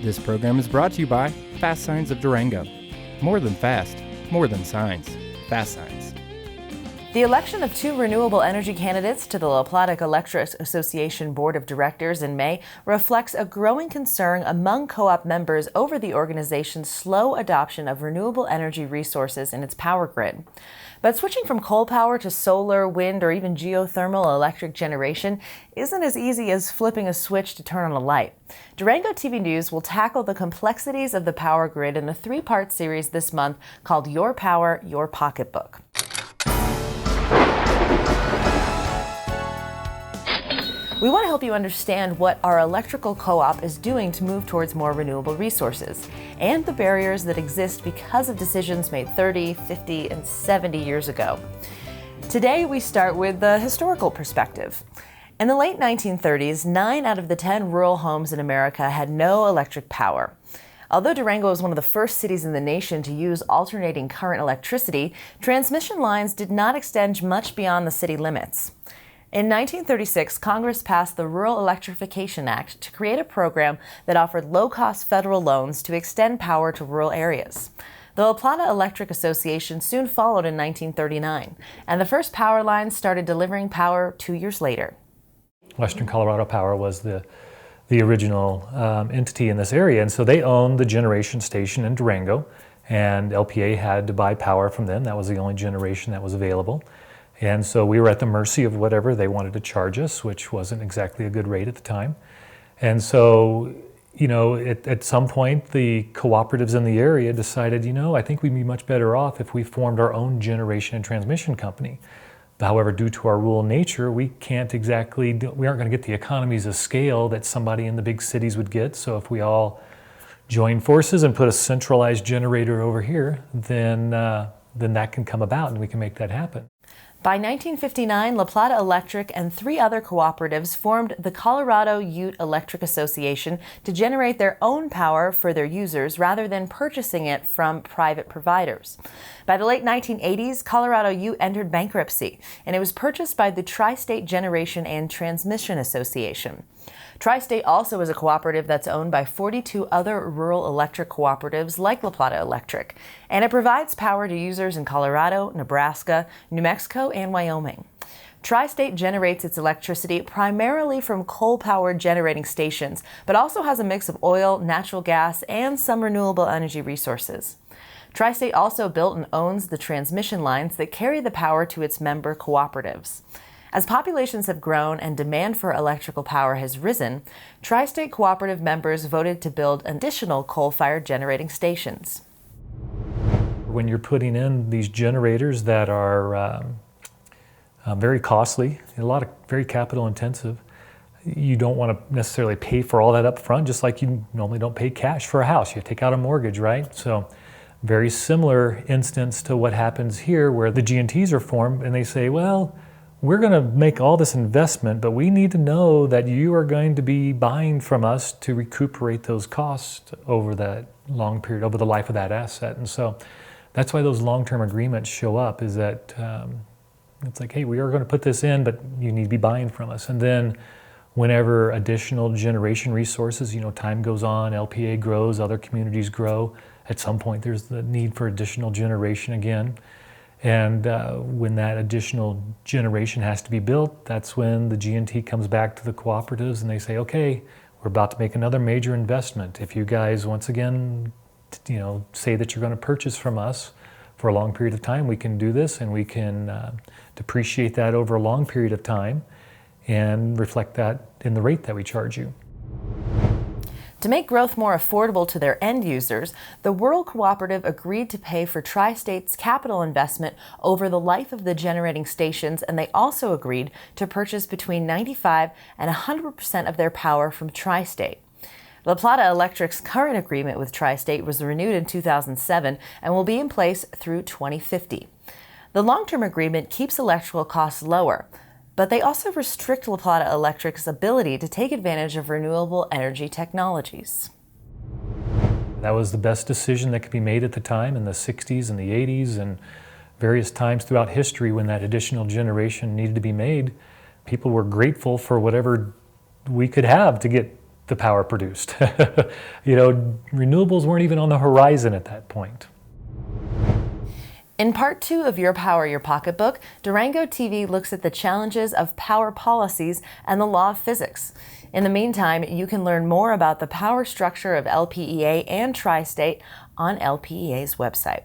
This program is brought to you by Fast Signs of Durango. More than fast, more than signs. Fast Signs. The election of 2 renewable energy candidates to the Plata Electric Association Board of Directors in May reflects a growing concern among co-op members over the organization's slow adoption of renewable energy resources in its power grid. But switching from coal power to solar, wind, or even geothermal electric generation isn't as easy as flipping a switch to turn on a light. Durango TV News will tackle the complexities of the power grid in a 3-part series this month called Your Power, Your Pocketbook. We want to help you understand what our electrical co-op is doing to move towards more renewable resources and the barriers that exist because of decisions made 30, 50, and 70 years ago. Today, we start with the historical perspective. In the late 1930s, 9 out of the 10 rural homes in America had no electric power. Although Durango was one of the first cities in the nation to use alternating current electricity, transmission lines did not extend much beyond the city limits. In 1936, Congress passed the Rural Electrification Act to create a program that offered low-cost federal loans to extend power to rural areas. The Plata Electric Association soon followed in 1939, and the first power lines started delivering power 2 years later. Western Colorado Power was the original entity in this area, and so they owned the generation station in Durango, and LPA had to buy power from them. That was the only generation that was available. And so we were at the mercy of whatever they wanted to charge us, which wasn't exactly a good rate at the time. And so, at some point, the cooperatives in the area decided, I think we'd be much better off if we formed our own generation and transmission company. However, due to our rural nature, we aren't going to get the economies of scale that somebody in the big cities would get. So if we all join forces and put a centralized generator over here, then that can come about and we can make that happen. By 1959, La Plata Electric and 3 other cooperatives formed the Colorado Ute Electric Association to generate their own power for their users rather than purchasing it from private providers. By the late 1980s, Colorado Ute entered bankruptcy, and it was purchased by the Tri-State Generation and Transmission Association. Tri-State also is a cooperative that's owned by 42 other rural electric cooperatives like La Plata Electric, and it provides power to users in Colorado, Nebraska, New Mexico, and Wyoming. Tri-State generates its electricity primarily from coal-powered generating stations, but also has a mix of oil, natural gas, and some renewable energy resources. Tri-State also built and owns the transmission lines that carry the power to its member cooperatives. As populations have grown and demand for electrical power has risen, Tri-State cooperative members voted to build additional coal-fired generating stations. When you're putting in these generators that are very costly, very capital intensive, you don't want to necessarily pay for all that up front, just like you normally don't pay cash for a house. You take out a mortgage, right? So very similar instance to what happens here where the G&Ts are formed and they say, well, we're going to make all this investment, but we need to know that you are going to be buying from us to recuperate those costs over that long period, over the life of that asset. And so that's why those long-term agreements show up, is that it's like, hey, we are going to put this in, but you need to be buying from us. And then whenever additional generation resources, time goes on, LPA grows, other communities grow, at some point there's the need for additional generation again. And when that additional generation has to be built, that's when the G&T comes back to the cooperatives and they say, okay, we're about to make another major investment. If you guys, once again, say that you're going to purchase from us for a long period of time, we can do this and we can depreciate that over a long period of time and reflect that in the rate that we charge you. To make growth more affordable to their end users, the Rural Cooperative agreed to pay for Tri-State's capital investment over the life of the generating stations, and they also agreed to purchase between 95% and 100% of their power from Tri-State. La Plata Electric's current agreement with Tri-State was renewed in 2007 and will be in place through 2050. The long-term agreement keeps electrical costs lower, but they also restrict La Plata Electric's ability to take advantage of renewable energy technologies. That was the best decision that could be made at the time in the 60s and the 80s and various times throughout history when that additional generation needed to be made. People were grateful for whatever we could have to get the power produced. Renewables weren't even on the horizon at that point. In part 2 of Your Power, Your Pocketbook, Durango TV looks at the challenges of power policies and the law of physics. In the meantime, you can learn more about the power structure of LPEA and Tri-State on LPEA's website.